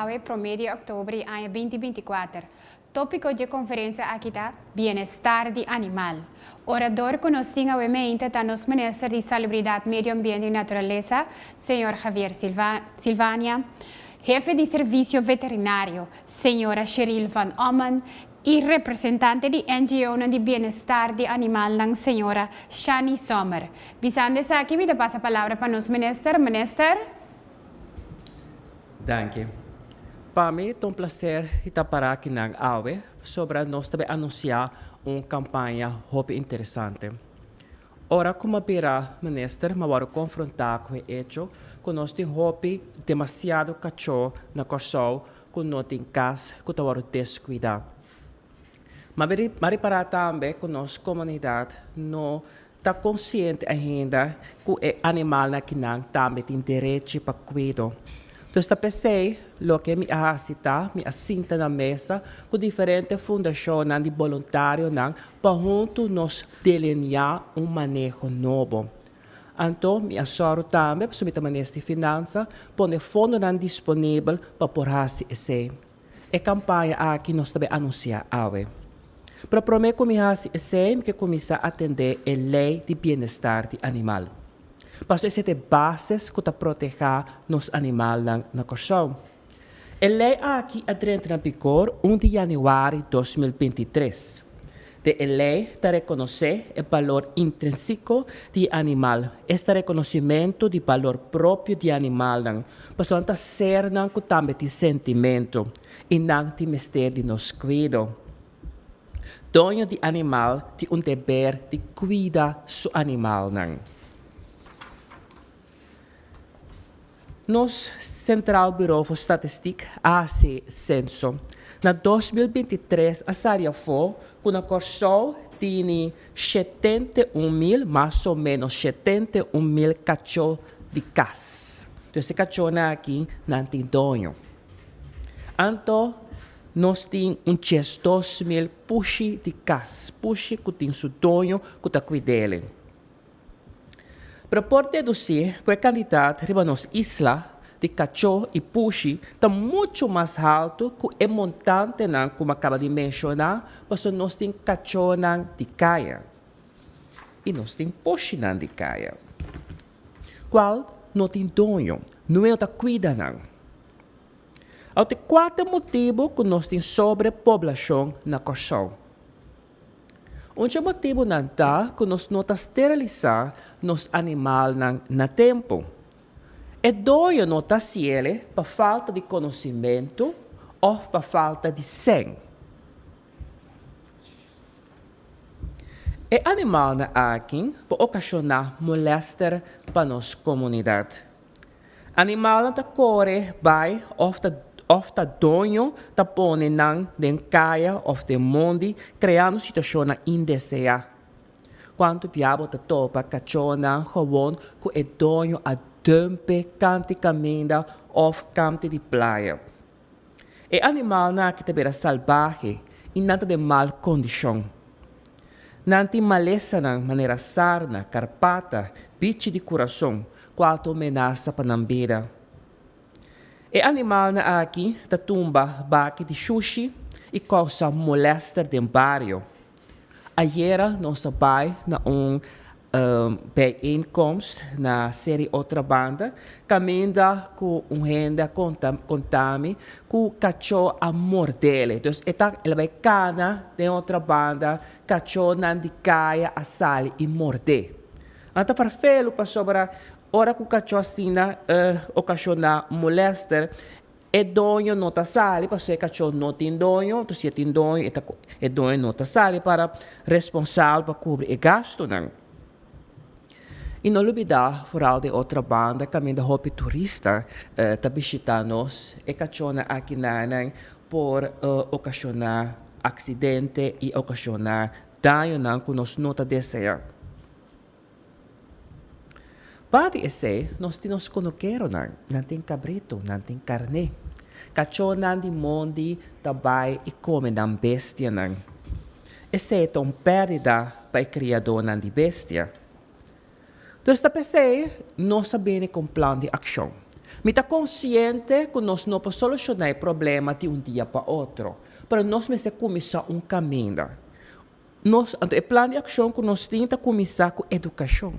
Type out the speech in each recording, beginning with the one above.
AWE Promedio Octubre ano 2024. Tópico de conferência aqui está bem-estar de animal. Orador conhecido obviamente está nos ministro de Salubridade, Medio Ambiente e Natureza, Sr. Javier Silvania, jefe de serviço veterinário, Sra. Cheryl Van Ommen, e representante de NGO de bem-estar de animal, Sra. Shani Sommer. Visando essa aqui, me passa a palavra para nos ministro. Minister? Danke. Para mim, é um prazer estar aqui na AWE sobre nós também anunciar uma campanha muito interessante. Ora, como a ministra, me vou confrontar com o hecho que nós temos demasiado cachorro na corção, que não tem casa, que estamos descuidar. Mas para também que nossa comunidade não está consciente ainda que o animal também tem direito para cuidar. Então, pensei, o que me assista, me assinta na mesa com diferentes fundações de voluntários para juntos nos delinear manejo novo. Então, me assoro também, para subir a ministra de Finanças, pôr fundo disponível para porrar esse. A campanha aqui nós também anunciar AWE. Para prometer que me hace esse que começa a atender a lei de bem-estar de animal. Para isso é bases que proteger nos animais na corção. A lei aqui entra em vigor 1 de janeiro de 2023. A lei está reconhecer o valor intrínseco do animal. Este reconhecimento do valor próprio do animal, para não ser também de sentimento e não de mistério de nos cuidado. Dono de animal tem dever de cuidar do animal. Nos Central Bureau de Estatística hace censo. Na 2023, a área foi que na corção tinha 71.000, mais ou menos 71.000 cachorros de casa. Então, esse cachorro aqui não tem dono. Então, nós temos 2.000 puxi de casa, puxi que tem seu dono que está cuidando. Para poder deduzir que a quantidade de nossa isla de cachorro e puxi está muito mais alto que o montante, como acaba de mencionar, porque nós temos cachorro de caia e nós temos puxi de caia. Qual não tem dono, não é o que cuida. Há 4 motivos que nós temos sobrepopulação na corção. Um motivo não está que nós não esterilizar nos animais na tempo. E dois não está ciele para falta de conhecimento ou para falta de sangue. E animal aqui pode ocasionar moléstia para nossa comunidade. Animal está corre vai ofta dono está pondo na caia ou de mundo, criando situação indesejada. Quando o diabo está topa, cachorro gewoon que o dono a dumpe cante caminha ou cante de praia. E animal que também é salvaje e nada de mal condição. Não tem maleza na maneira sarna, carpata, bicho de coração, qual ameaça para a vida. E animal aqui da tumba baque de sushi e causa moléstia de bairro. Ayer nós vai na bijeenkomst na série outra banda, caminha com renda contame com cachorro a mordele. Então, ela vai cana de outra banda, cachorro não de caia a sali e morder. Então, para felo para sobrar ora que o cachorro assina ocasiona moléstia, e dono não está sali, porque o cachorro não tem dono, então se tem dono, e dono não está sali para responsável para cobrir o gasto. E não olvidar, fora de outra banda, caminho da roupa turista, está visitando-nos, e cachorro aqui por ocasionar acidente e ocasionar dano que nós não desejamos. Para esse, nós temos conoqueiro, não tem cabrito, não tem carne. Cachorro de mundo também e come na bestia. Esse é uma perda para o criador de bestia. Então, esta PC não sabemos com plano de ação. Me está consciente que nós não podemos solucionar o problema de dia para outro. Para nós, mas começar caminho. O plano de ação que nós temos é começar com educação.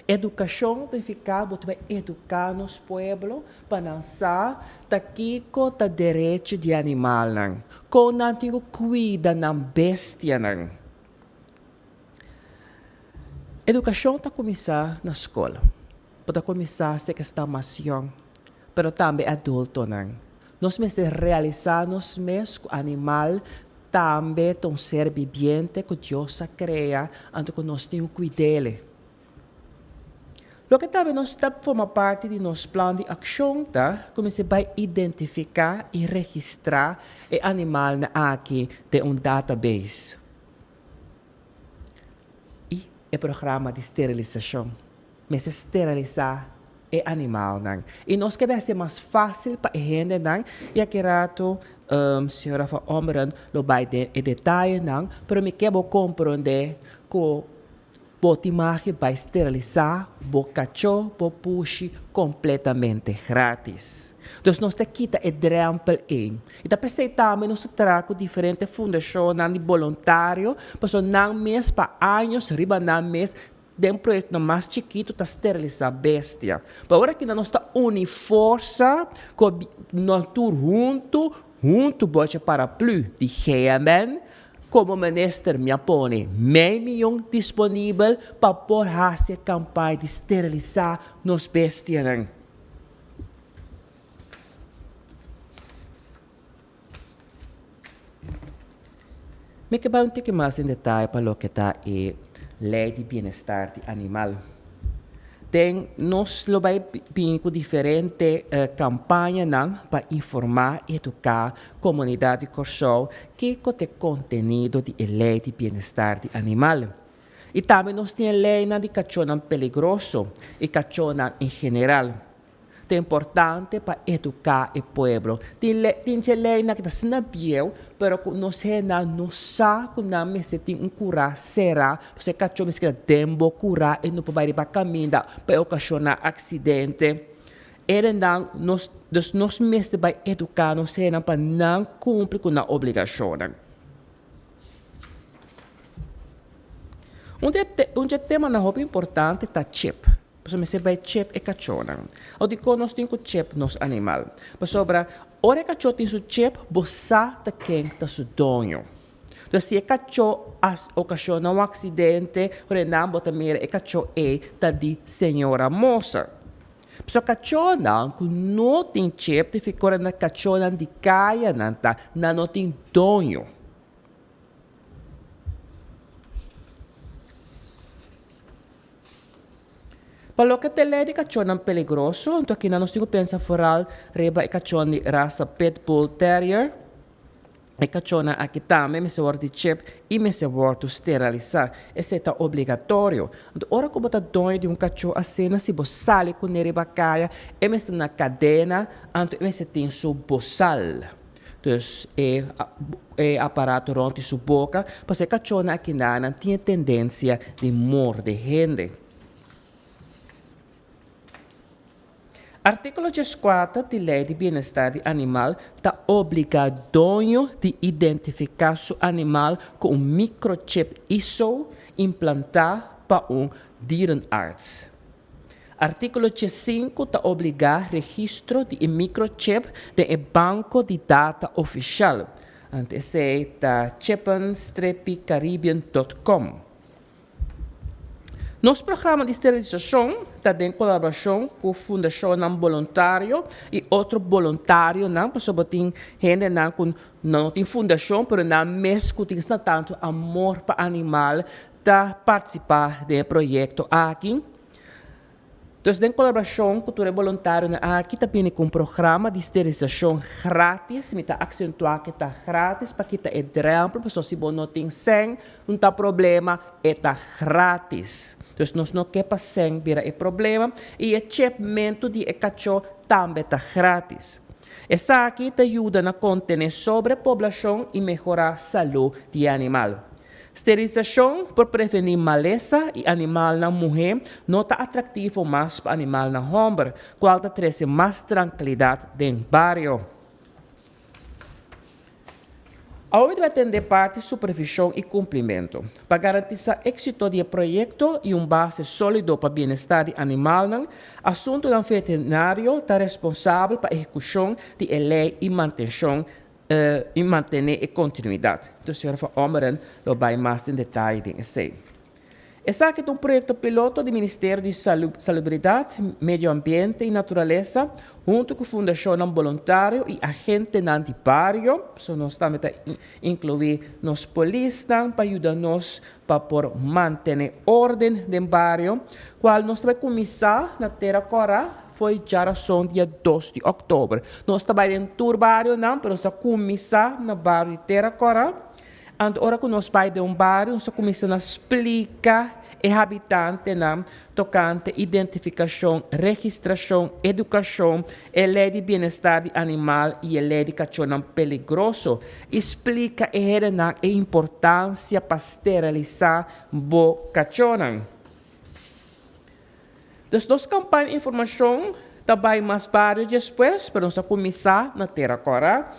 Educação tem que ficar, para educar nos pueblos, para lançar daqui com o direito de animal, com não tem cuida na bestia. Educação está começar na escola, para começar a questão macio, mas também adulto. Nós precisamos realizar nos mesmos com animal, também um ser viviente que Deus cria, antes que nós temos que cuidar dele. O que também nós forma parte de nosso plano de ação, tá? Como se vai identificar e registrar o animal aqui de database. E o programa de esterilização. Mas esterilizar o animal. E nós queremos ser mais fácil para a gente, e aqui rato, senhora Van Ommeren, lo vai em detalhe, mas me quero compreender que a imagem vai esterilizar o cachorro, o puxi completamente grátis. Então, nós temos que dar exemplo em. E também também nós trazemos diferentes fundações de voluntários, para não mesmo para anos, riba não mesmo, de um projeto mais chiquito para esterilizar a bestia. Para agora que nós estamos unir força, nós junto bote para plus de Gemen, como minister me põe meio milhão disponível para por fazer campanha de esterilizar nos bestias. Me que vai mais em detalhe para o que está a lei de bem-estar de animal. Nós vai vir com diferentes campanhas para informar e educar a comunidade Corsol que tem conteúdo de lei de bem-estar de animal. E também nós temos lei de cachorro peligroso e cachorro em geral. É importante para educar o povo. Tem lei que está sabendo, mas nós não sabemos que tem cura será, porque cachorro que tem curar e não pode ir para caminho para ocasionar acidente. Nós mesmos vai educar nós para não cumprir com a obrigação. Tema importante é chip. Você vai chip e cachorro. O de nós temos chip nos animal. Mas sobre ora cachorro tem seu chip, você tá quem tá seu dono. Então se o cachorro ocasiona um acidente, o não bota mira e cachorro tá de senhora moça. Mas o cachorro não tem chip, fica na cachorro de caia não tem dono. Para o que te lê de cachorro peligroso, então aqui nós temos que pensar fora reba e cachorro de raça Pitbull Terrier. E cachorro aqui também me se de chip e me se de esterilizar. Esse é obrigatório. Então, ora que você dói de cachorro assim, se você sai com ele bacaia, e me na cadena, então me se tem seu boçal. Então, é aparato ronde sua boca, porque cachorro aqui não tem tendência de morder gente. Artículo 14 da Lei de Bem-Estar Animal está obrigadonho de identificar seu animal com um microchip ISO implantado para dierenarts. Artículo 15 está obrigado registro de microchip de banco de data oficial. Antes está chipen-caribbean.com. Nosso programa de esterilização está em colaboração com a Fundação Voluntário e outro voluntário, porque tem gente que não tem fundação, mas não mesmo tem tanto amor para animal, para participar do projeto aqui. Então, em colaboração com o voluntário aqui, também com um programa de esterilização grátis, me está acentuar que está grátis, para que está exemplo, porque se você não tem sangue, não tem problema, está grátis. Então, nós não queremos sangue vira o problema, e o chipamento de cachorro também está grátis. Essa aqui te ajuda a conter sobre a população e melhorar a saúde do animal. Esterilização por prevenir maleza e animal na mulher não está atrativo mais para animal na homem, qual está trazendo mais tranquilidade dentro do barrio. A OIT vai atender parte de supervisão e cumprimento. Para garantir o êxito do projeto e base sólido para o bem-estar do animal, o assunto do veterinário está responsável para a execução de lei e manutenção e manter a continuidade. Então, senhora Omeren, lo vai mais em detalhe nisso. Esse aqui é um projeto piloto do Ministério de Salubridade, Meio Ambiente e Natureza, junto com a Fundação Voluntário e agente do barrio. Nós também incluir nos polícias para ajudar-nos para manter ordem no barrio, qual nós vamos começar na Terra Cora, foi já a dia 2 de outubro. Nós trabalhamos em todo o barrio, não, mas nós começar no barrio de Terra Cora. Agora que nós vamos de barrio, nós começamos a explicar ao habitante tocante identificação, registração, educação, a lei de bem-estar do animal e a lei de cachorro perigoso. Explica a importância para esterilizar o cachorro. Então, nós campanhas de informação também mais vários depois, para nós começar na Terra Cora.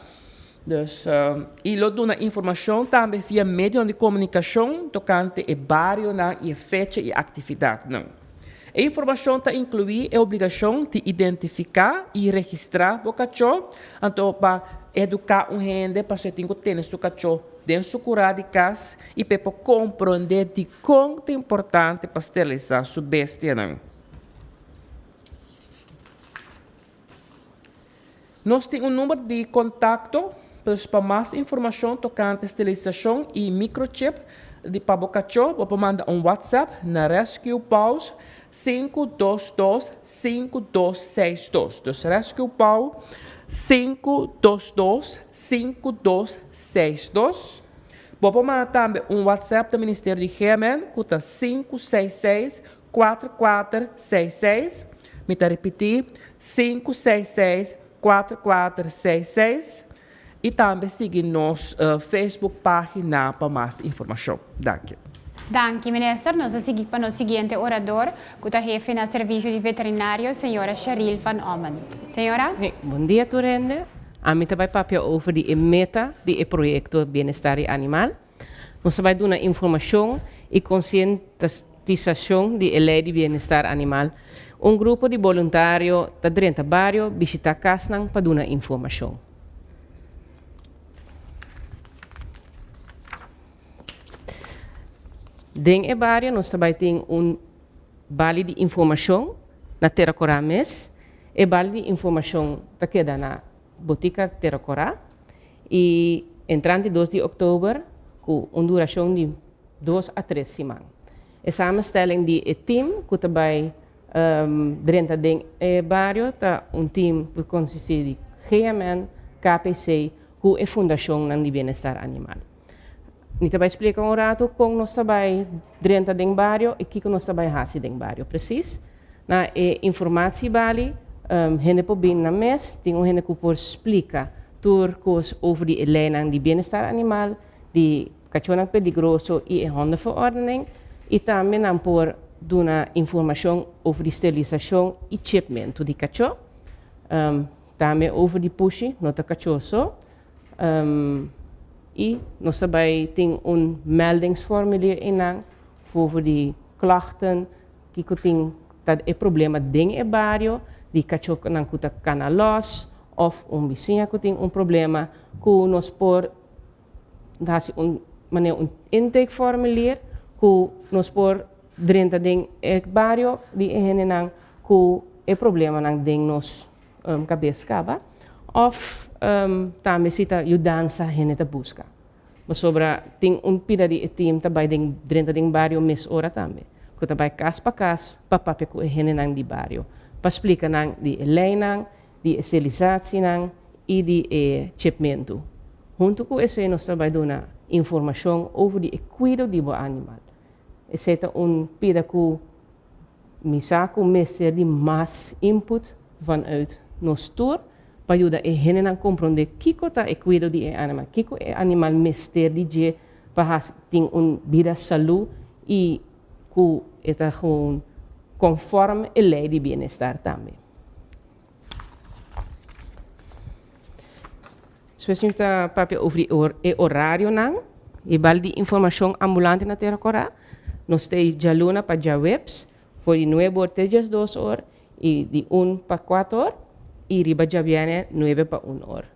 E lo dona informação também via meio de comunicação tocante a barrio e a fecha e atividade. A informação está inclui a obrigação de identificar e registrar o cachorro, então para educar gente para você ter o cachorro dentro do de casa e para compreender de quanto é importante para esterilizar sua bestia. Nós temos número de contato para mais informação tocante esterilização e microchip de Pabocacho, você manda WhatsApp na Rescue Paus 522-5262. Então, Rescue Paus 522-5262. Você manda também WhatsApp do Ministério de Higiene, que está 566-4466. Me repetir, 566-4466. E também seguir nossa Facebook página para mais informação. Danke. Danke, minister. Nós vamos seguir para o seguinte orador, que é chefe no serviço de veterinário, senhora Cheryl van Omen. Senhora? Bom dia, Turende. A mim também papel over de meta do projeto Bem-Estar Animal. Nós vamos dar informação e conscientização de lei de bem-estar animal. Grupo de voluntários da Drenta Barrio visita a casa para dar informação. Dentro do barrio, nós também temos bale de informação na Terra Cora Mes. E bale de informação está queda na Botica Terra Cora. E entrante 2 de outubro, com uma duração de 2 a 3 semanas. A samenstelling de team, que também dentro do barrio, está team que consiste de GMN, KPC, com a Fundação de Bem-Estar Animal. Nita vai explicar rato como nós trabalhamos dentro do barrio e que nós trabalhamos dentro do barrio. Precis? Na informação bali, gente por bem na mês, tem gente que por explicar tudo over de lei de bem-estar animal, de cachorro perigoso e a hondenverordening, e também por dar informação over de esterilização e chipamento de cachorro, também over de pushi, nota cachorro. E nós também temos meldingsformulier over de klachten que tem problema dentro do barrio, de cachorro que está los, ou vizinha que tem problema, que nós por dar intakeformulier, que nós por dentro do barrio, de gente que é problema dentro nos cabeça, of também se está ajudando a gente a buscar. Mas sobra tem pida de team também dentro do barrio mês hora também. Que também casa para casa, para papel que a gente de barrio. Para explicar de lei, de esterilização e de chipamento. Junto com isso, nós também damos informação sobre o cuidado do animal. Esse é pida que me saco mestre de mais input vanuit nos tour. Para ajudar a gente a compreender que é o cuidado do animal, que é o animal mestre de para ter uma vida saúde e que está conforme a lei de bem-estar também. Se você está para o horário não, e vale de informação ambulante na Terra Cora, nós temos já luna para já webs, foi de 9 horas até as 2 horas, e de 1 para 4 horas, e riba já viene 9 para 1 hora.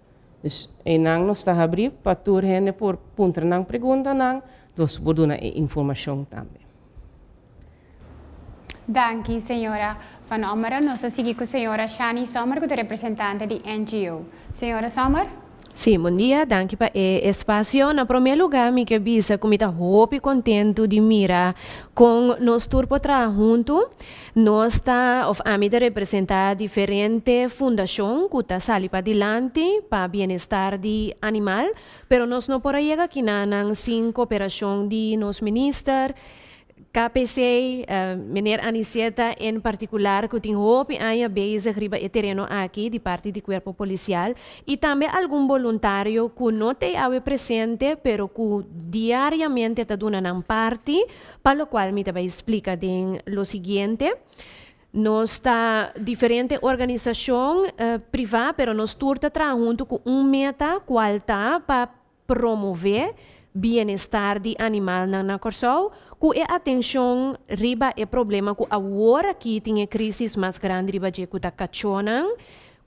Dus nang nós está abrir para tur gente por punta nang pergunta nang, nós podemos dar informação também. Danke, senhora. Van Ommeren, nós seguimos com a senhora Shani Sommer, que é representante de NGO. Senhora Sommer? Sim, bom dia, danke para o espaço. Na primeiro lugar, me que bisa como está hope contento de mira com nós turpo tra junto. Nós está of amida representar diferente fundação que está sali para dilante para bem-estar de animal, pero nós não por aí aqui na sem cooperação de nos minister KPC, meneer Aniceta em particular, que tem hope ainda bezig riba o terreno aqui de parte do corpo policial e também algum voluntário que não tem awe presente, pero que diariamente está dando parte, para o qual me também explica de lo seguinte. Nós está diferente organização privada, pero nós turta junto com meta qual está para promover bem-estar de animal na Corsol, com a atenção riba é problema que agora aqui tem crise mais grande riba de que tá cachonan,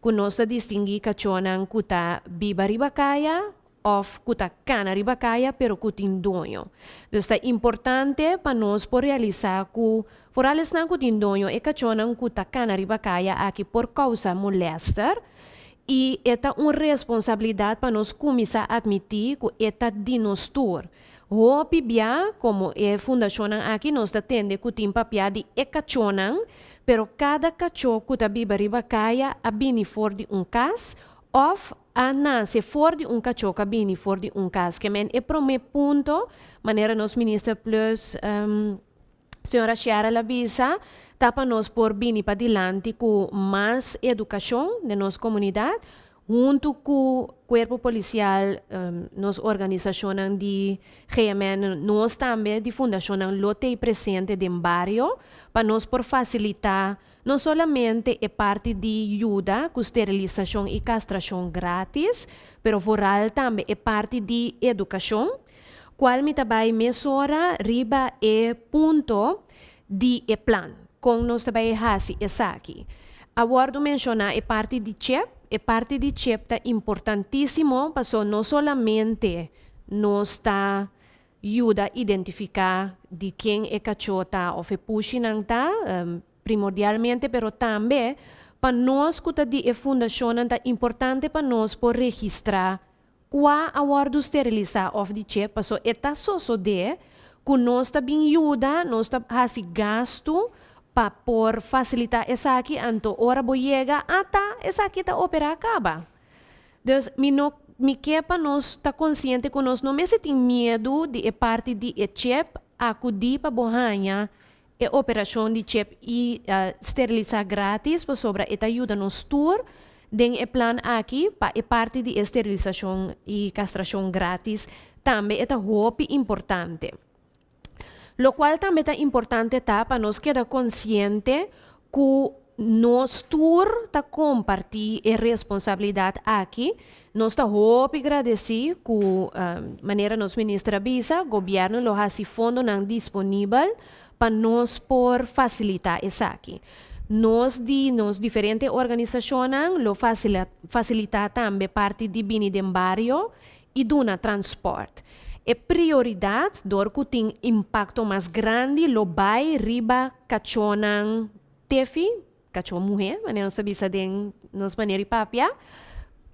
que nós distingue cachonan que tá biba riba caia ou que tá cana riba caia, pero que tem dono. Então é importante para nós por realizar que por eles não que tem dono é cachonan que tá cana riba caia aqui por causa molester. E esta uma responsabilidade para nós começar a admitir que esta dinostur. Hopi bia, como é fundação aqui, nós tende que tem papel de cachorro, pero cada cachorro que está riba caia a bini for de caso, ou a nasce for de cachorro a bini for de caso. Que men é primeiro ponto, maneira nos minister plus senhora Chiara Labisa, tá para nós por bini para dilante com mais educação de nossa comunidade, junto com o corpo policial, nos organização de GMN, nós também de fundação lote presente de barrio, para nós por facilitar não somente a parte de ajuda com esterilização e castração grátis, pero foral também a parte de educação, qual me também mesura riba e ponto de e plan. Com nós também hasi essa aqui. Agora mencionar a parte de CHEP. A parte de CHEP está importantíssimo, porque não somente nos está ajuda a identificar de quem é cachota ou é pushing primordialmente, pero também para nós que está de fundação é importante para nós por registrar qual aguardo esterilizar of de CHEP, porque está só de que nós está bem ajuda, nós está hasi gasto para por facilitar essa aqui, anto hora boiega, essa aqui está opera acaba. Então, me quepa nós está consciente que nós não se tem medo de parte de CHEP acudir para borranha a operação de CHEP e esterilizar grátis, para sobre esta ajuda nos tour, den o plan aqui para a parte de esterilização e castração grátis, também é hope importante. Lo qual também é importante para nós quedar consciente que nós tour está compartir a responsabilidade aqui. Nós está hope agradecer que maneira nos ministra visa, governo lo hasi fundo não disponível para nós por facilitar isso aqui. Nós diferentes organizações lo facilita também parte de bini de barrio e duna transporte. A prioridade do que tem impacto mais grande lo vai riba cachonan tefi, cachon mulher, mas não sabe se den nos maneira papia,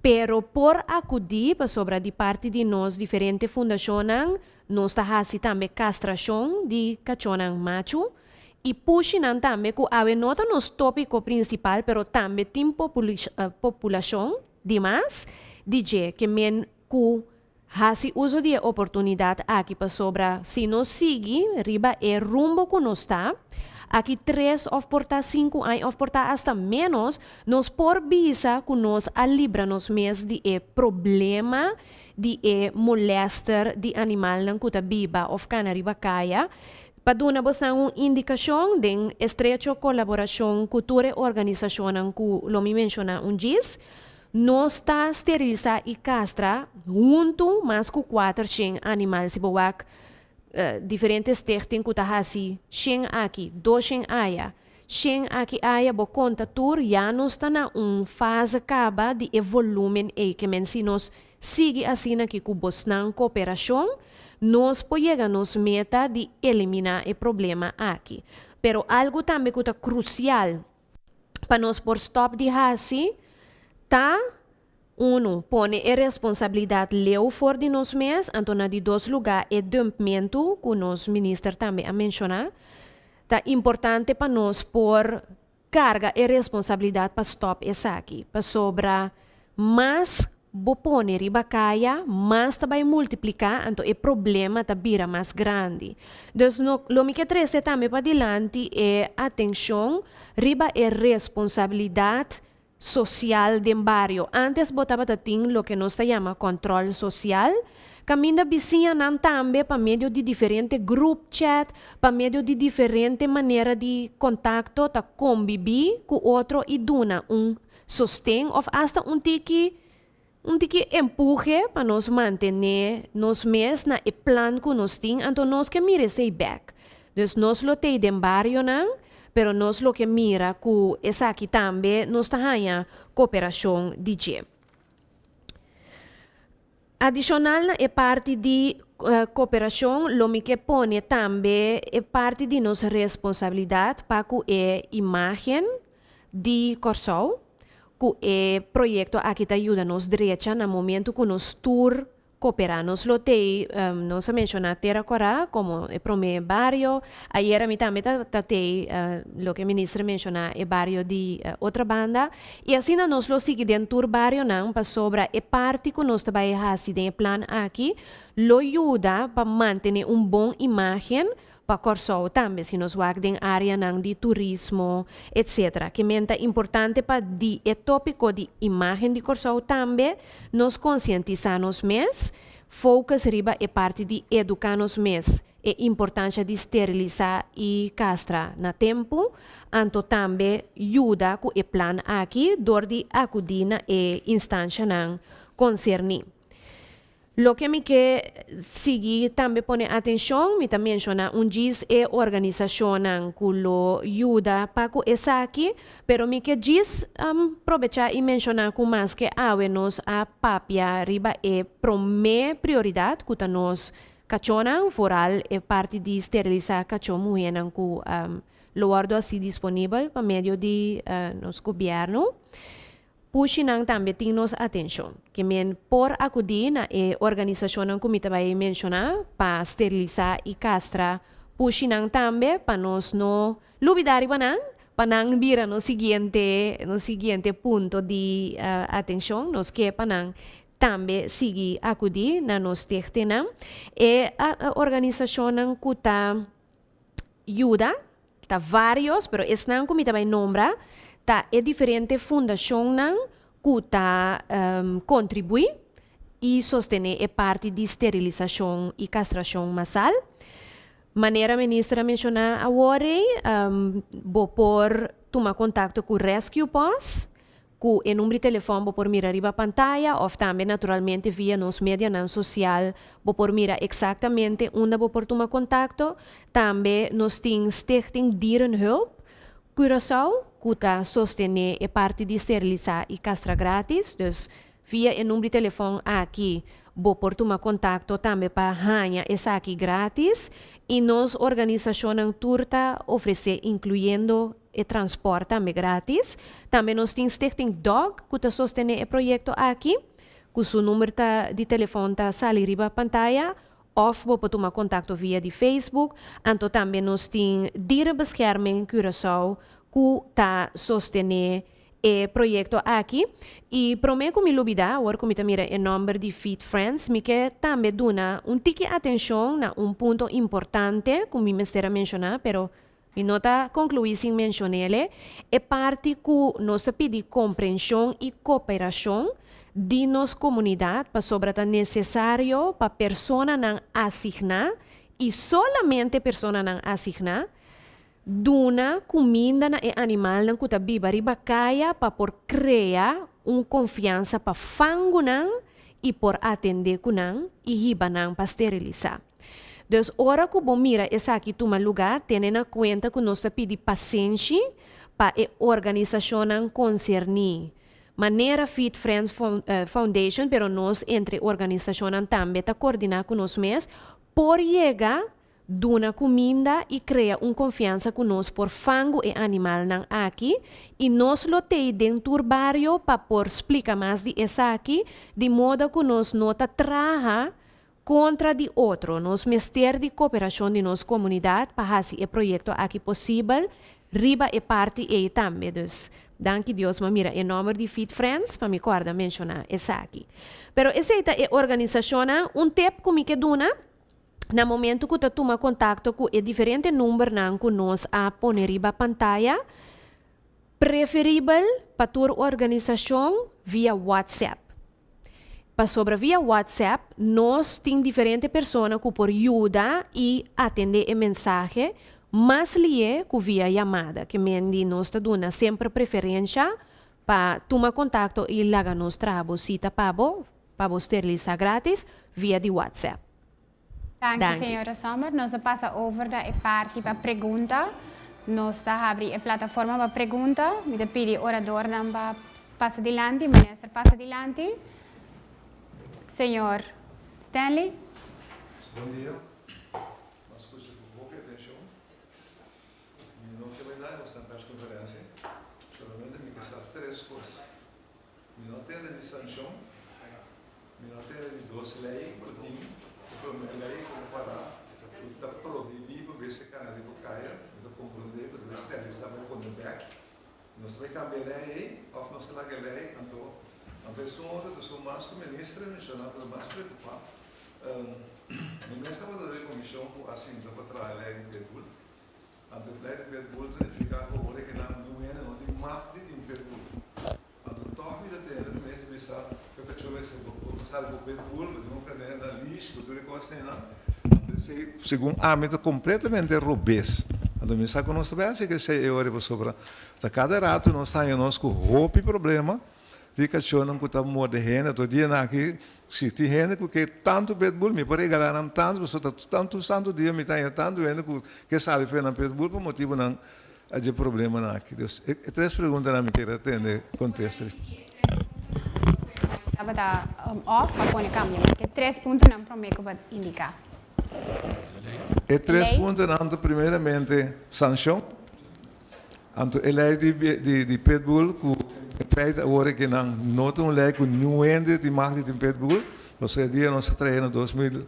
pero por acudir para sobre de parte de nós diferentes fundações, nós está hasi também castração de cachonan macho e puxinam também que a nota nos tópico principal, pero também tem população demais, DJ que men que hasi uso de oportunidade aqui para sobra. Se nós seguir, riba é rumbo que nós está, aqui 3 ou portar 5 anos, ou portar hasta menos, nós por visa que nós alibra-nos mesmo de problema, de molestar de animal não kuta biba ou cana riba caia, para dar uma indicação de estreita colaboração com toda a organização que lo me menciona GIS, nós está esterilizar e castra junto mais com 400 animais se boak diferentes terras que está assim 100 aqui 200 aia 100 aqui aia bo conta tur já nós está na fase acaba de volume que men se nós sigue assim aqui com bosnan cooperação nós podemos nos meta de eliminar o problema aqui pero algo também que está crucial para nós por stop de assim tá pone a responsabilidade leu fora de nós mesmos, então na de 2 lugares é dumpamento, que nós ministro também a mencionar. Tá importante para nós por carga e responsabilidade para stop essa aqui, para sobra mais pone riba caia, mais vai multiplicar, então o problema tá vira mais grande. Então, lo que trazer também para adiante é atenção, riba é responsabilidade social de barrio. Antes botava tating lo que nos chama control social. Caminda vizinha nan tambe para meio de diferente group chat, para meio de diferente maneira de contacto, ta conviver com outro e duna sostém ou hasta tiki empurre para nos manter nos mes na e plan que nos tem, então nós que mire sei back. Então nós lo tei de barrio nan, pero nós lo que mira que essa aqui também nos está cooperação de adicional é parte de cooperação, lo que põe também é parte de nossa responsabilidade para que a imagem de Corsol, que é projeto aqui te ajuda nos direita no momento que nos tour cooperar. Nos lo tei, nos menciona Terra Corá como o primeiro barrio. Ayer a mim também tatei lo que o ministro menciona o barrio de outra banda. E assim nos lo sigue dentro do barrio não para sobra e parte que nós trabalha assim de plan aqui, lo ajuda para manter bom imagem para Corsol também, se nos wag em área de turismo, etc. Que é importante para o tópico de imagem de Corsol também, nos conscientizarmos mais, focus riba é parte de educar-nos mais, a importância de esterilizar e castrar na tempo, então também ajuda com o plano aqui, dor de acudir na instância não concernir. Lo que me que seguir também pone atenção, me também menciona GIS é organização que lo ajuda para que essa aqui, pero me que GIS aproveitar e mencionar com mais que nos a papia riba é prioridade que nos cachorro foral é parte de esterilizar cachorro muenan que lo guardo assim disponível para meio de nos governo. Puxinang também tem nos atenção, que por acudir na organização que me também mencionar para esterilizar e castrar, puxinang também para nós não olvidar para não vir no seguinte ponto de atenção, nos que para também seguir acudir na nos tertena e a organização que está ajuda, está vários, pero esse não que me também nombra tá é diferente fundação que tá contribui e sostener a parte de esterilização e castração massal. Maneira ministra mencionar agora, vou por tomar contato com o Rescue Boss, com o número de telefone vou por mirar riba pantalla, ou também naturalmente via nos mídias social, vou por mirar exatamente onde vou por tomar contato. Também nos tem Stichting Dierenhulp, Curaçao, que está sostener a parte de esterilizar e castrar grátis. Então, via o número de telefone aqui, vou por tomar contato também para ganhar essa aqui grátis. E nós, organização turta, oferecer, incluindo o transporte também grátis. Também nós temos Stichting Dog, que está sostener o projeto aqui, que o seu número de telefone está sali riba pantalla. Of vou tomar contato via de Facebook. Então também nós temos Dierenbescherming Curaçao, que está sostener proyecto aqui e prometo me lubida agora como mira o número de Feed Friends me que também duna tique atenção na ponto importante como me estera mencionar pero mi nota concluir sem mencionar é parte que nós pedimos compreensão e cooperação de nossa comunidade para sobre o necessário para persona não asignar e solamente persona não asignar duna comida na animal na kuta biba riba kaya pa por criar confiança para fango nan e por atender kunang e riba nan para esterilizar. Dus ora que bom mira essa aqui toma lugar, tendo na conta que nós pedi paciência para a organização nan concernir. Maneira Feed Friends Foundation, pero nós entre organização nan também tá coordenar com nós mesmos por chegar duna comida e cria confiança conosco por fango e animal nan aqui e nós lotei dentro do barrio para por explicar mais de essa aqui de modo que nós nota traha contra de outro nós mester de cooperação de nossa comunidade para fazer o projeto aqui possível riba e parte e também dus danke Deus ma mira o número de Feed Friends para me guarda mencionar essa aqui pero essa é a organização tempo como que duna na momento que tu toma contato com o diferente número que nós a pôr riba pantalla, preferível para tua organização via WhatsApp. Para sobre via WhatsApp, nós temos diferentes pessoas que por ajuda e atender a mensagem, mas lié com via chamada, que mendi nós te dona sempre preferência para tomar contato e laga nos trabalho cita para esterilizar grátis via de WhatsApp. Danke, senhora Sommer. Nós passa over da parte para pergunta. Nós abri a plataforma para pergunta. Me pedi orador para passa adiante, ministro passa adiante. Senhor Stanley. Bom dia. Nós escuta com pouca atenção. Não que vai dar essa conferência. Solamente me questão três coisas. Me não tem de sanção. Me não tem de 12 leis por time. A lei comparar, está proibido ver se canal de caia, está compreender que deve esterilizar o condomínio. Nós vai cambiar a lei, ou nós vai a lei, então isso é mais que o ministro mencionou, é mais preocupado. O ministro vai dar a comissão assim para trazer a lei de Pitbull. Então a lei de Pitbull significa que o que não tem mais de Pitbull. Então toque de ter o ministro bisa que a pessoa se sabe o Pitbull, mas não quer na lista, tudo que você não. Segundo âmbito completamente robês. Então me sabe que nós sabemos que se é hora para sobrar. Cada rato nós saímos com roupa e problema. De cachorro não custa muito de renda, todo dia aqui se tem renda porque tanto Pitbull me pode galera tanto, tanto dia me tem tanto renda que sabe fazer na Pitbull por motivo não há problema aqui. Três perguntas na minha queira atender contexto. Estava off para pôr câmbio, porque 3 pontos não prometo para indicar. E 3 pontos não, primeiramente, sanção. Então, a lei de Pitbull, que fez agora que não nota uma lei que não é de marca de Pitbull, você dia nós traímos em 2008,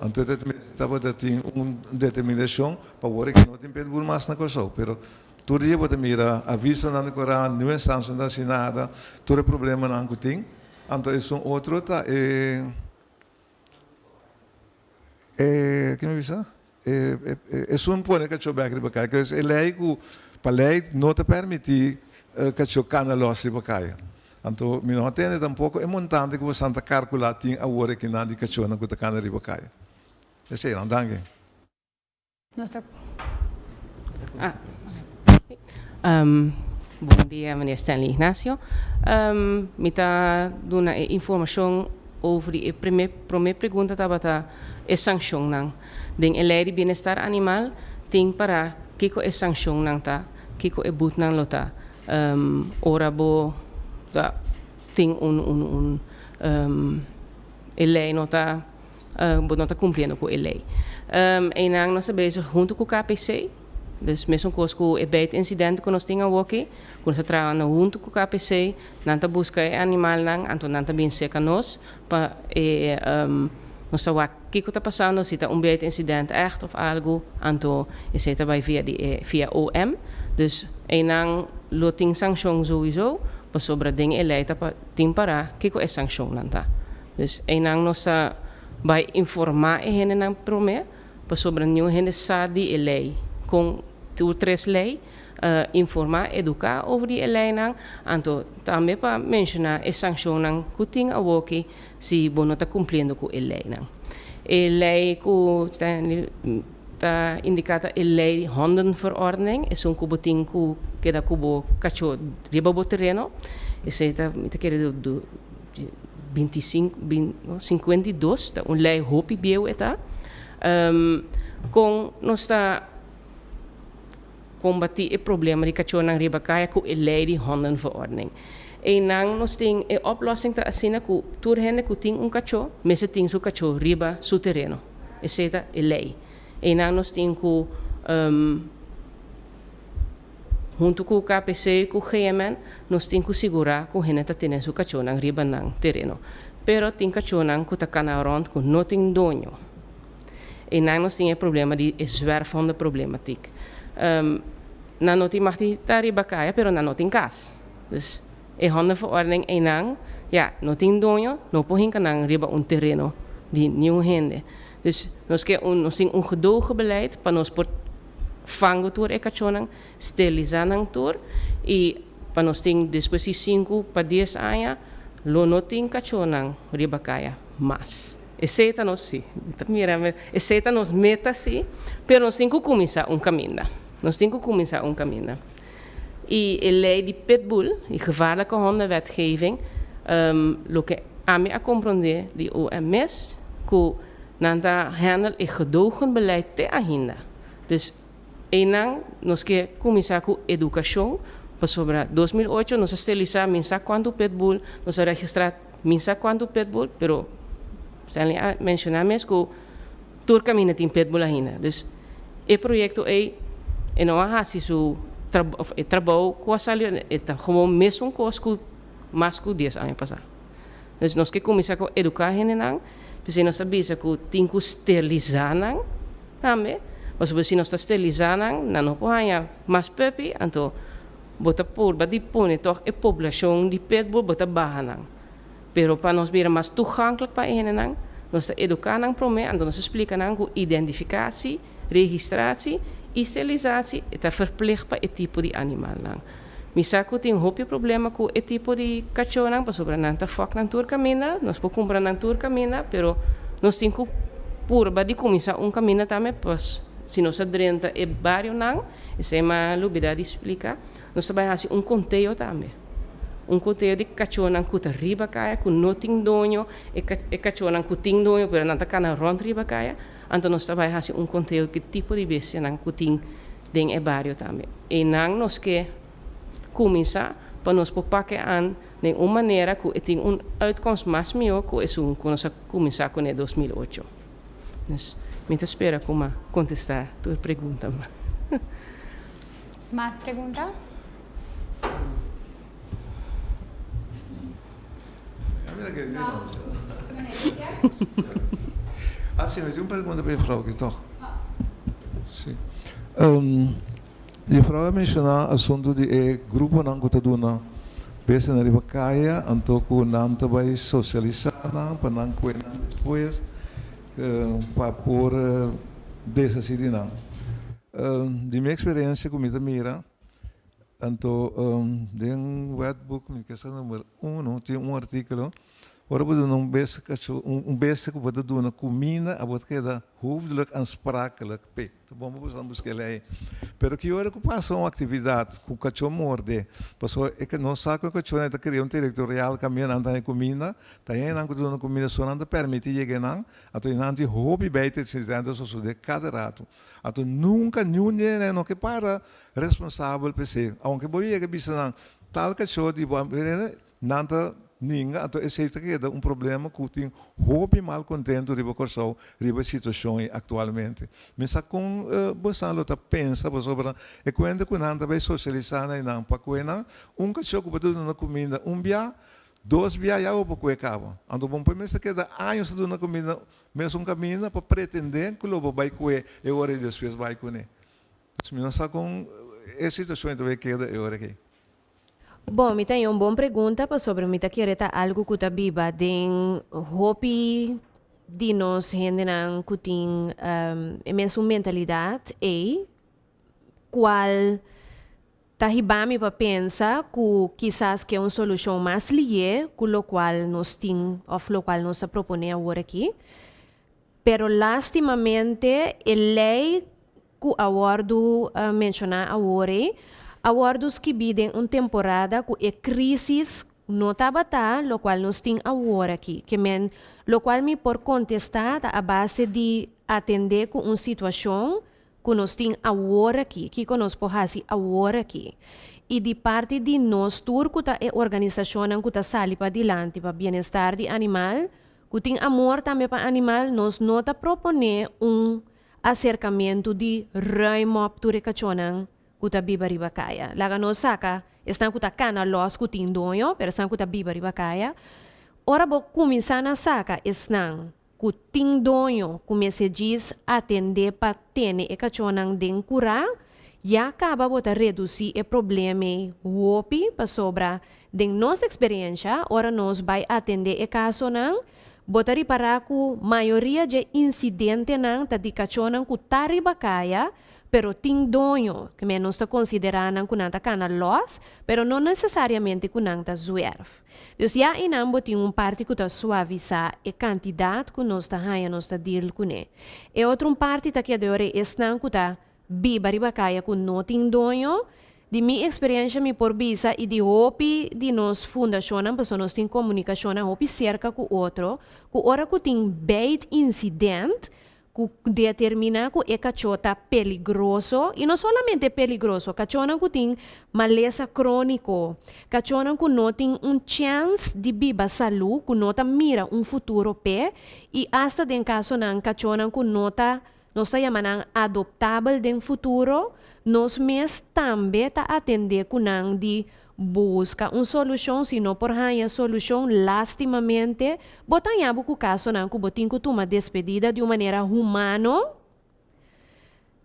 então estava tendo uma determinação para agora que não tem Pitbull mais na coisa, pero todo dia você mira aviso na Corão, não é sanção assinada, todo problema não tem, então isso é outro tá que me avisa? É um ponto que eu back porque a lei que para lei não te permite que eu cana los ribacaia. Então, me não tem tampouco é montante que você anda calcular tem a hora que não de cachorro não que cana ribacaia. Esse não dangue. Bom dia, meneer Stanley Ignacio. Me está dando informação sobre a primeira pergunta estava a sanção não. Den a lei de bem-estar animal tem para que é sanção não tá, que é but não lota. Ora bo tem a lei não tá cumprindo com a lei. E não nós sabemos junto com o KPC. Dus mesmo coisa que é bem incidente que nós temos aqui, quando se trabalha junto com o KPC, não tá busca animal não, então não tá bem seca nós para nós sabemos o que está passando, se está bem incidente echt of algo, então isso está via OM, dus não lo ting sanction sowieso, pa sobra ding eleita pa ting para, kiko e sanction nanta. Dus nang nossa vai informar e hene nang prome, pa sobra niyo hene sa di elei, com tu tres lei, informar, educar over die lei nang, anto também pa mencionar e sanction nang kuting awoki si bono ta cumpriendo ku elei nang. Elei ku ta indicata e lei hondenverordening is un kuboting ku keda kubo cacho riba bo terreno e se ta mita querer do 52 ta un lei hopi bieu eta com nosta combater o problema de cacho nang riba kaya ku e lei di hondenverordening e nang nos ting e oplossing ta asina ku turhene ku ting un cacho mese ting su cacho riba su terreno e se ta e lei e nang nos ting ku junto com o KPC e com o GMN, nós temos que segurar que a gente tem su cachorro riba nang terreno. Pero tem cachorro que está cana rond com não tem dono. E nang nós temos problema de zwerfende problematiek. Na não tem mais de riba caia, pero na não tem casa. Dus e hondenverordening e nang, ja, não tem dono, não pode nang riba terreno de nieuw gente. Dus nós temos gedogen beleid para nós por fango tour e cachonang, sterilizanang tour e para nós tem depois de 5 para 10 anos, lo não tem cachonang riba kaya mas. Essa nós sim, mira, essa nós meta sim, pero nós temos que começar caminho. Nós temos que começar caminho. E a lei de pitbull, de gevaarlijke hondenwetgeving, lo que a me a compreender de OMS, que nanta handel e gedogen beleid te ainda. Dus enang nós que começar com educação, para sobre 2008 nós estelizar mensa quanto pitbull, nós registrar mensa quanto pitbull, pero sem mencionar mesmo que todo caminho tem pitbull ainda. Dus o projeto é não há assim o trabalho com a saída é como mesmo coisa que mais que 10 anos passar. Dus nós que começar com educar ainda não, porque nós sabemos que tem que esterilizar não, também. Mas se nós esterilizar não pode mais pepe, então bota por, badi põe toch a população de pitbull bota barra não. Pero para nós vir mais toegankelijk para eles não, nós educar não promete, então nós explica não que identificatie, registratie, e sterilizatie é verplicht para esse tipo de animal não. Misako tem problema com esse tipo de cachorro não, para sobre não tá foco na turcamina, nós podemos comprar na turcamina, pero nós temos que por badi começar caminho também, pois se nós adrenta e barrio não, isso é uma lubidade explicar, nós vamos fazer conteúdo também. Conteúdo de cachorro não que riba caia, que não tem dono, e cachorro não que tem dono, pero não está cana rond riba caia, então nós vamos fazer conteúdo que tipo de bestia não que tem dentro do barrio também. E não nós que começar para nós pakken aan de uma maneira que tem uitkomst mais melhor que isso que nós começar com 2008. Dus me espera como contestar a tua pergunta. Mais pergunta? Ah, sim, mas uma pergunta para a Frau, toch? Sim. A Frau mencionou o assunto de grupo não que está dando peça na ribacaia, então que não vai socializar, para não comer depois, para por dessa cidade. De minha experiência com a mira, então, dentro do wetbook, me questão número 1, tem artigo. Ora, we doen een beste que we doen comida, a wat que da hoofdelijk aansprakelijk pe. Te bom we dan busquei. Pero que hora que passa uma atividade com o cachorro morde, passou é que não sabe que o cachorro está criando territorial caminhando na comida, tá aí não que dona comida só não permite chegar não, ato não tem hobby beite se dentro só de cada rato. Ato nunca ninguém não que para responsável por ser. Aunque boia que bisa tal cachorro de bom não ninguém, então esse é um problema que tem hobby mal contento riba corso riba situação atualmente. Mas com você não tá pensa sobre é quando que não vai socializar na não para quando cachorro que pode na comida bia 2 bia já o pouco acaba. Então bom pensa que da anos do na comida mesmo caminho para pretender que lobo vai coe hora de depois vai comer. Se não sabe com essa situação também queda é hora que Bom, me tem uma boa pergunta para sobre me tá querendo algo que tá biba den hopi de nós rendenan que tem imensa mentalidade e qual tá hibami para pensar que quizás que é uma solução mais lié com o qual nós tem ou o qual nós está propondo agora aqui. Pero lastimamente a lei que awardo mencionar agora awardos que bidem uma temporada com a crise não tabata, lo qual nós tem agora aqui, que men, lo qual me por contestar a base de atender com uma situação que nós tem agora aqui, que nós podemos fazer agora aqui. E de parte de nós, turco tá é organização que tá sali para adiante para bem-estar de animal, que tem amor também para animal, nós não tá proponer acercamento de raimop turekachonan que tá biba riba kaya. Laga nós saca, estão que tá cana los que tem dono, pero estão que tá biba riba kaya. Ora bo começar na saca, estão que tem dono, comece diz atender para ter e cachonan den curar, já acaba bota reduzir o problema hopi para sobra den nossa experiência, ora nós vai atender e caso não, bota reparar que maioria de incidente não tá de cachonan que tá riba kaya, pero tem dono, que menos está considerando que não está cana loss, pero não necessariamente que não está zuerf. Então, já em ambos tem parte que está suavizar a quantidade que nós está ganhando, nós está deal com ele. E outra parte está que agora está que está biba riba kaya que não tem dono. De minha experiência, me por visa e de hopi de nós fundação, porque nós tem comunicação, hopi cerca com outro, que hora que tem bait incidente, que determina que é cachota peligroso, e não somente peligroso, cachona que tem maleza crônico, cachona que não tem chance de viver saúde, que não mira futuro pé, e hasta den caso não cachona que não está chamando adoptável den futuro, nós mesmos também tá atender com de busca solução, se não por a solução, lastimamente, botar yabo com o caso não que botin que toma despedida de uma maneira humana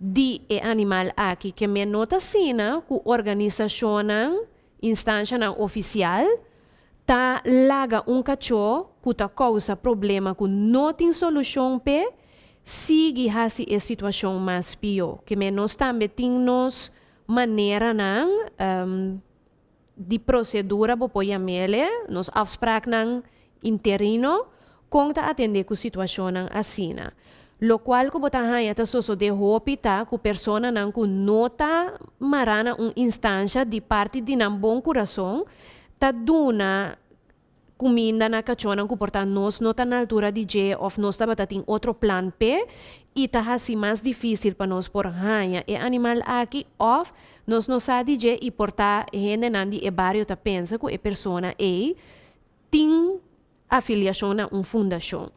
de animal aqui, que me nota sina que organização, instância oficial, tá laga cachorro que tá causa problema que não tem solução pe, sigue hasi a situação mais pior, que me nós também temos maneira não de procedura para apoiar mele, nos afspraak ng interino, kung ta atender ku situação assim. Lo qual ko botahaya ta soso de hopita ku persona nang ku nota marana instância de parte de nam bom coração, ta duna comida na cachona ku porta nos nota na altura de J of nos ta batating outro plan P e ta hasi mais difícil para nos por hanha e animal aqui of nos sa DJ e portar gente nandi e barrio ta pensa que e persona e tem afiliação na fundação.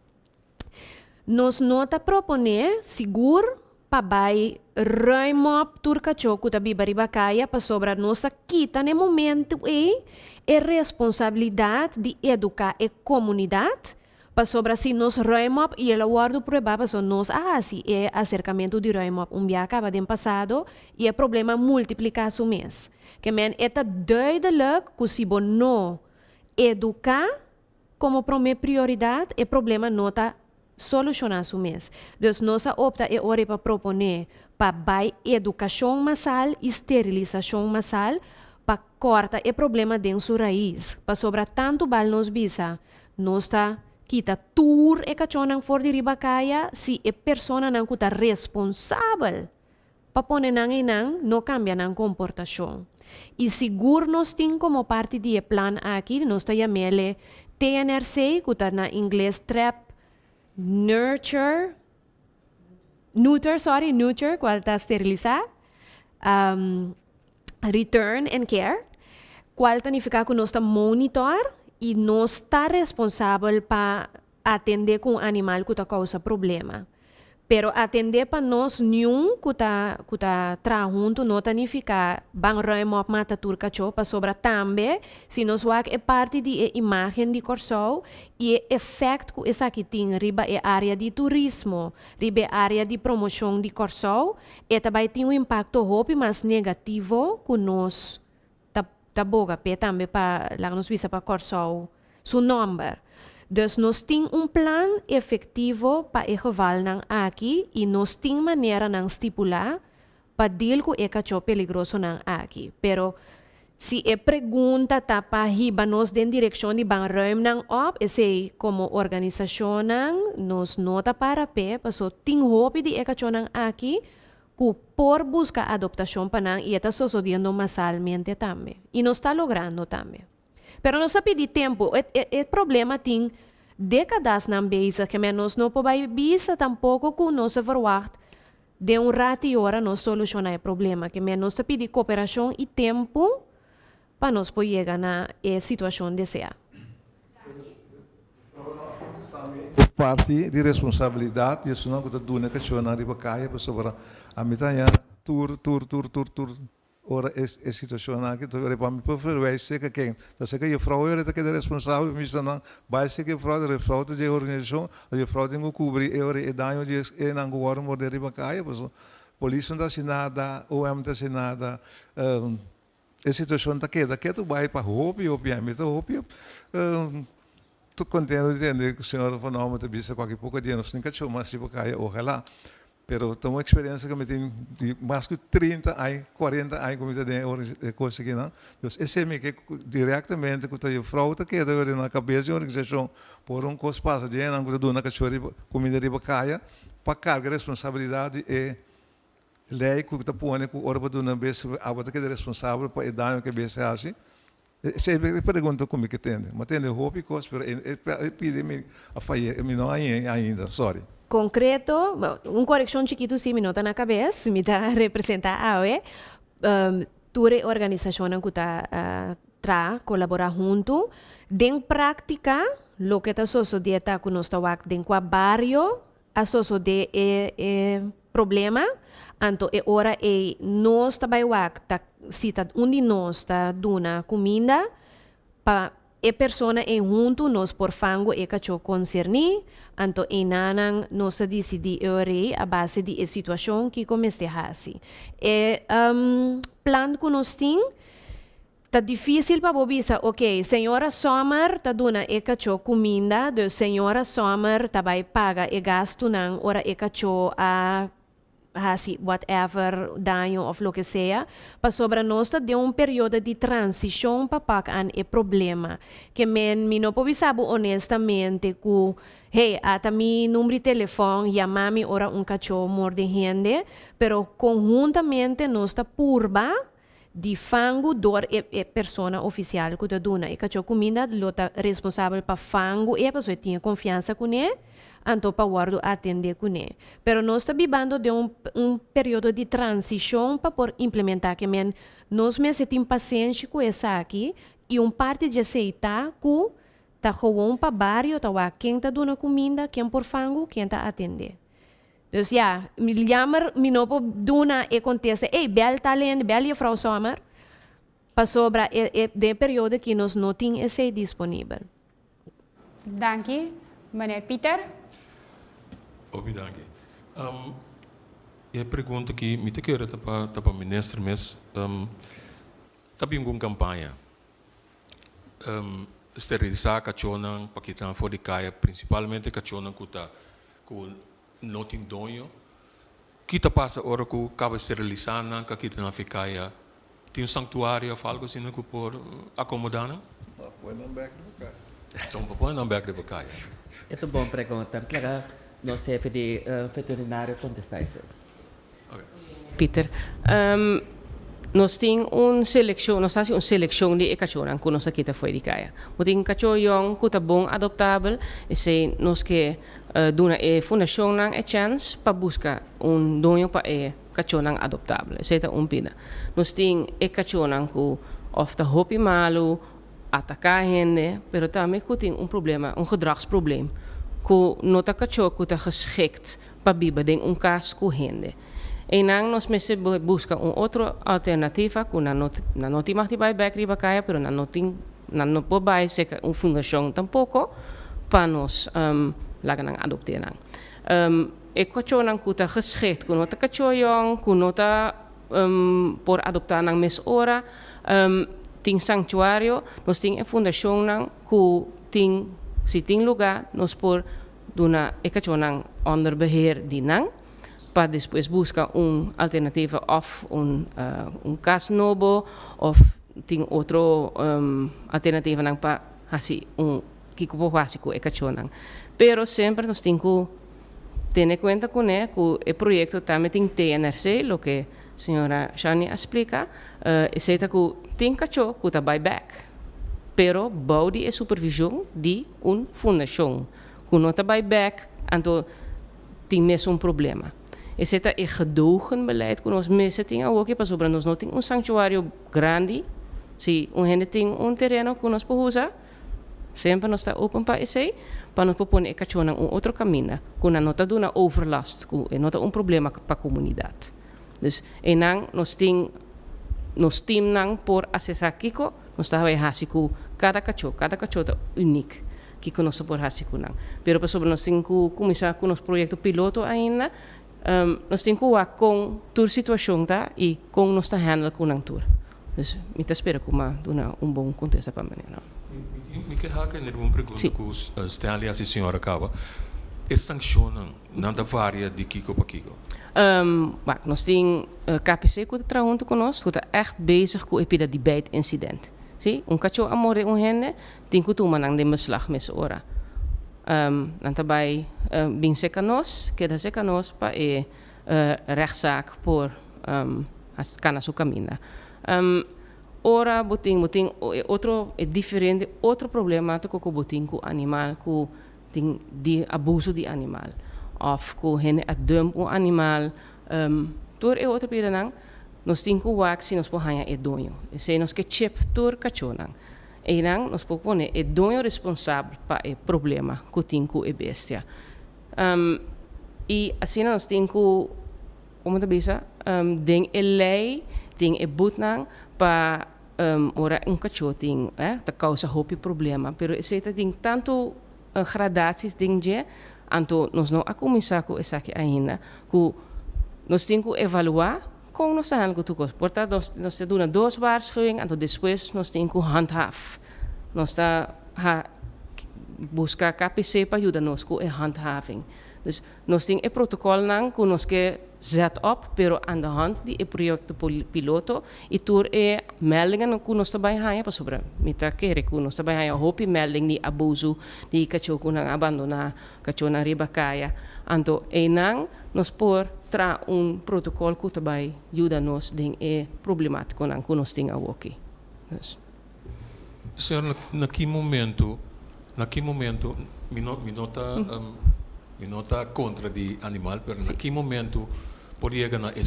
Nos nota proponer seguro pa bai raimop turca choco ta bibariba kaya pa sobra nossa kita ne momento e responsabilidade de educar a comunidade pa sobra si nos raimop e el awardo prueba so nos assim e acercamento de raimop dia acaba de passado e é problema multiplicar su mês que men eta duidelijk que si bo no educar como prioridade é problema nota solucionar su mês. Dus nós opta e ore para proponer para bai educação massal, esterilização massal, para cortar o problema de sua raiz. Para sobra tanto bal nos bisa, nós tá kita tour e cachonang for de ribacaya si e persona nang kuta responsável para poner nang inang no cambia nang comportação. E seguro nós tem como parte de plan aqui, nós tá chamele TNRC, kuta na inglês trap nurture, qual está esterilizar, return and care, qual significa que nós está monitor e nós está responsável para atender com o animal que está causa problema. Pero atender para nós nenhum que está junto não significa bang raimop mata turca para sobra também se nós wak é parte de imagem de Corsol e efeito que essa aqui tem riba é área de turismo, riba é área de promoção de Corsol e também tem impacto hope mais negativo que nós boga pe também para lá nos visa para cortar su number. Dus nós tem plan efetivo para o geval nang aqui e nós tem maneira nang stipular para deal com o cacho peligroso nang aqui. Pero se a pergunta tá para riba nós den direção de ban ruim nang op, esse como organização nang nós nota para pé, paso tem hope de o cacho nang aqui, que por buscar adaptação para nang e está sucedendo masalmente também. E nós está logrando também. Pero não sabe de tempo, o problema tem décadas na mesa que nós não podemos bisa tampouco que nós verwacht de rato e hora nós solucionar o problema, que nós está pedindo cooperação e tempo para nós poder chegar na situação desejada. Parte de responsabilidade, isso não está dando que chama na ribacaia para sobre a mitad tur. Ora é situação aqui, tu repara me por vai ser que quem, tá sei que a fraude é que é responsável, mas não vai ser que a fraude de organização, a fraude não cobre é dano de não guarda morder ribacaia, pois polícia não está nada, OM não está nada, a situação tá que tu vai para hopi, tu contento de entender que o senhor falou que bisa qualquer pouco dia nós tem que chamar se ribacaia ojalá. Pero tenho uma experiência que me tem mais que 30 anos, 40 anos como de coisa aqui, não? Então, esse é que diretamente que tem fraude que é na cabeça da organização por coisa passa de ano que dona cachorro comida de bacaia para carga responsabilidade é lei que está pondo que ora para dona vez a outra que é responsável para dar o que vez assim. Sempre pergunta como que tem, mas tem roupa e coisa, pero pede-me a fazer, me não ainda, sorry. Concreto, correção chiquito sim, me nota na cabeça, me dá representar a AOE, ture organização que está colaborar junto, den prática, lo que está sucedendo com nós den qua barrio, a suceder problema, anto ora nós também se tá onde nós está dando comida para persona junto nós por fango cacho concerni, anto nanang nós decidi a base de situação que comece a assim. Plan que nós tem tá difícil para bobisa, ok, senhora Sommer tá dando cacho comida, de senhora Sommer tá vai paga gasto nang ora cacho a assim, whatever dano ou lo que seja, para sobre nós de período de transição para pagar o problema. Que me não pode saber honestamente que, hey, até mi número de telefone, chamar-me ora cachorro morre de gente, pero conjuntamente nós está purba de fango dor persona oficial que está dando. E cachorro comida, lo está responsável para fango e a pessoa tinha confiança com ele, anto para guardo atender com ele. Pero nós estamos vivendo de período de transição para por implementar que nós mesmos temos paciência com essa aqui e parte de aceitar que está jogando para barrio, tá quem está dando comida, quem por fango, quem está atender. Então, me chama, me não pode dar e contesta, ei, bel talento, bel e Frau Sommer, para sobre o período que nós não temos esse disponível. Danke, meneer Pieter. Obrigado. A pergunta que me quero para o ministro mesmo, também uma campanha, esterilizar cachorro para que tenha fora de caia, principalmente cachorro que não tem dono, que está passa hora que acaba esterilizando, que tenha ficaia, tem santuário ou algo assim que por acomodar não? Então, põe não back de caia. É uma boa pergunta. Não sei se o veterinário contestar isso. Peter, nós temos uma seleção de cachorros que nós aqui foi de caia. Nós temos cachorro que está bom, adaptável, e nós que dona a fundação a chance para buscar dono para cachorro adaptável. Isso é pina. Nós temos cachorro que ofta hopi malo, atacar gente, pero também que tem problema, gedragsprobleem. Que nota cachorro que está geschikt para viver em caso com gente. E nang nós mesmo busca outra alternativa que não tem mais de back riba caia, pero não pode ser uma fundação tampouco para nós lá nang adopter nang. E cachorro que está geschikt, que nota cachorro que nota por adoptar nang mes hora, tem santuário, nós tem a fundação nang ku tem se tem lugar nós por duna ekachonang onder beheer di nang para depois buscar alternativa of cas novo of tem outro alternativa nang para hasi kiko po hasi ku ekachonang pero sempre nós tem ku tener cuenta con que el proyecto también tiene TNRC, lo que señora Shani explica, es que tiene que hacer buyback, pero baudi es supervisión de una fundación. Cuando no buyback, entonces tiene un problema. Es que el gedogenbeleid que nos meses tienen ook para sobre nos no tiene un santuario grande, si un gente tiene un terreno que nos puede usar, sempre nos está open para isso para nos propor que cachorro outro caminho, com a nota de uma overlast, com a nota problema para a comunidade. Dus enang nos team nang por acessar Kiko, nos está vai hasiku cada cachorro é único que nós por hasiku nang. Pero para sobre nós tem que começar com nos projeto piloto ainda, nós tem que ver com toda situação tá e com nós está handle com nang tour. Dus me espero que uma bom contexto para mim, não. Me quer haker nele uma pergunta que Stanley a senhora acaba. É sancionam nada varia de Kiko para Kiko? Nós temos KPC que está junto conosco, que está echt bezig com o debate incident. Sim, cachorro amor de gente tem que tomar nang de beslag met ora. Dan daarbij bin secanos, que da secanos para rechtszaak por as cana su camina. Ora boting outro é diferente, outro problemático com boting com animal, com de abuso de animal, of com hen dump um animal, tur é outro piranang, nós temos que wax nós pohanya é dono, se nós que chip tur cachonang, e nang nós propone é dono responsável para o problema que tem com a bestia, e assim nós temos que como te bisa, tem a lei, tem a butnang para ora cachorro tem, tá causa hope problema, pero esse tem tanto gradaties ding je, anto nós não a começar com essa aqui ainda, que nós temos que evaluar como nós estamos com portanto nós temos duas waarschuwingen, anto depois nós temos que handhaven, nós está buscar KPC para ajudar-nos com a handhaving. Dus nós temos o protocolo não que nós que zet op, pero aan de hand die project piloto e tur meldingen que nós também há para sobre mita kere que nós também há hopi melding de abuso de cachorro nang abandonar cachorro na ribacaia anto nang nós por tra protocolo que também ajuda nos ding problemático nang que nós tem aqui. Senhor, naquele momento me nota contra de animal, pero naquele momento poderia ganhar a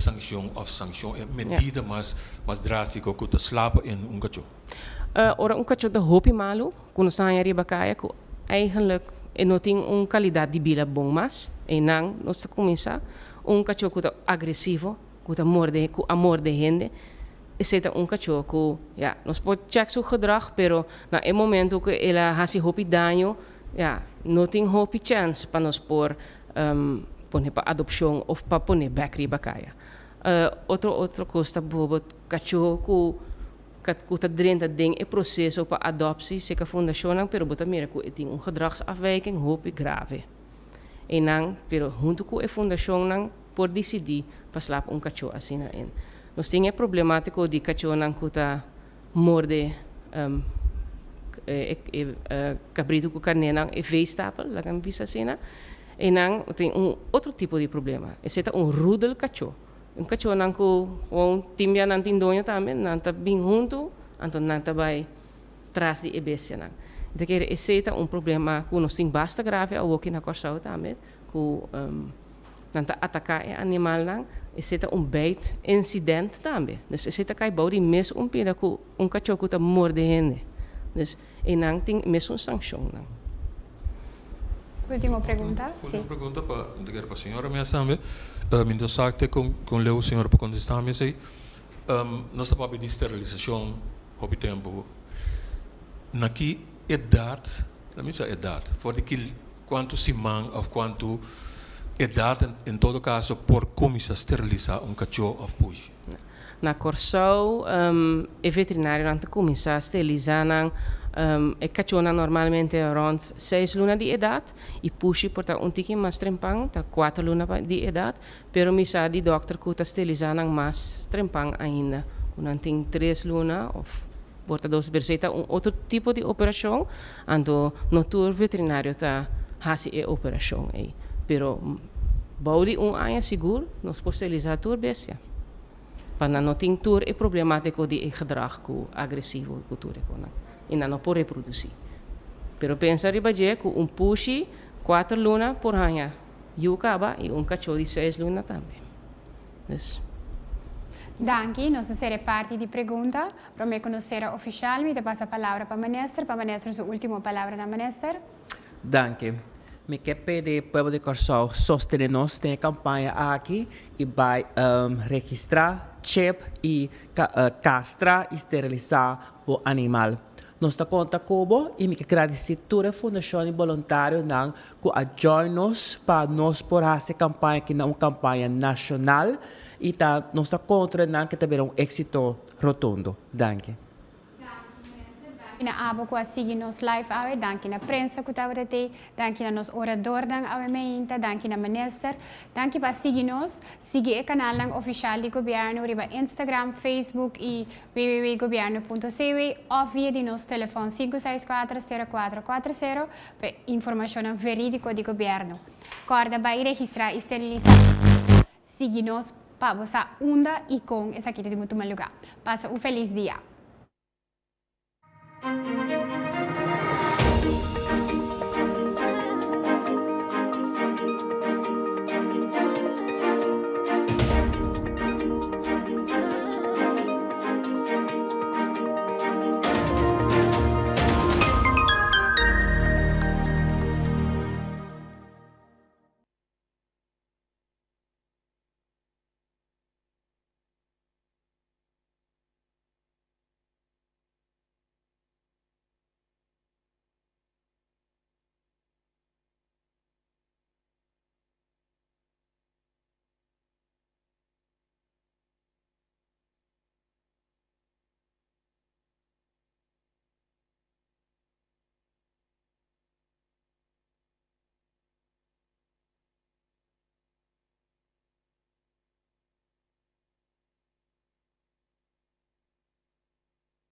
sanção é medida mais drástica que te slapa em cachorro. Ora cachorro de hopi malo, quando sai a ribacaia, que eigenlijk não tem qualidade de vida bom, mas não nós começa cachorro que agressivo, que amor de gente. Esse é cachorro que, nós pode check seu gedrag, pero na momento que ele faz hopi dano, não tem hopi chance para nós pôr para adopção ou para pôr back ribacaia. Outra coisa, cachorro que está dentro do processo para adopção, se que a fundação não, pero bota mira que tem gedragsafwijking hopi grave. E não, pero junto com a fundação não por decidir para slap cachorro assim na nós temos problemático de cachorro não que está morde cabrito com carne não é veestapel, lá que visa assim e não tem outro tipo de problema. Esse é rudel cachorro. Cachorro não com timia não tem dono também, não está bem junto, então não está vai trás de bestia não. Então esse é problema que nós temos bastante grave ao aqui na Corsau também, que não está atacar o animal não. Esse é bait incident também. Dus esse é cai body mesmo pena que cachorro que está morde gente. Dus não tem mesmo sanção não. Última pergunta? Última pergunta para a senhora mesmo também. Minha saque com o senhor para contestar me sei. Nós estamos de esterilização há tempo. Naqui idade, a minha idade, for de que quanto semana ou quanto idade em todo caso por começar a esterilizar cachorro ou puxa. na Corsau, e veterinário não começa a esterilizar e cachorro normalmente around 6 lunas de idade e puxa por um tique mais trempang, tá 4 lunas de idade, pero misa di dokter que está esterilizando mais trempang ainda, quando tem 3 lunas ou porta 2 berseta outro tipo de operação, então no tour veterinário tá faz a operação aí, pero baudi ano seguro, nós podemos esterilizar tour bestia. Para não ter tour é problemático de gedrag agressivo cultura e não pode reproduzir. Pero pensa riba je com pushi 4 lunas por ano, e acaba e cachorro de 6 lunas também. Yes. Danke, nós seremos parte de pergunta. Para me conhecer oficial, me passa a palavra para o ministro, sua última palavra na ministro. Danke. Me quer pedir ao povo de Corsau sostener nós tem campanha aqui e vai registrar, chip e castrar e esterilizar o animal. Nós está conta como e me quer agradecer toda a fundação e voluntário não que ajuda-nos para nós por essa campanha que é uma campanha nacional e tá nós está contra não que também êxito rotundo. Danke. Na abo que sigue nos live awe, danke na prensa que estava até, danke na nos orador dan awe meinta, danke na minister, danke para seguir nos, sigue o canal ng oficial do governo riba Instagram, Facebook e www.governo.cw ou via de nos telefone 564-0440 para informação verídica do governo. Corda vai registrar e esterilizar. Sigue nos para você unda e com essa aqui de muito lugar. Passa um feliz dia.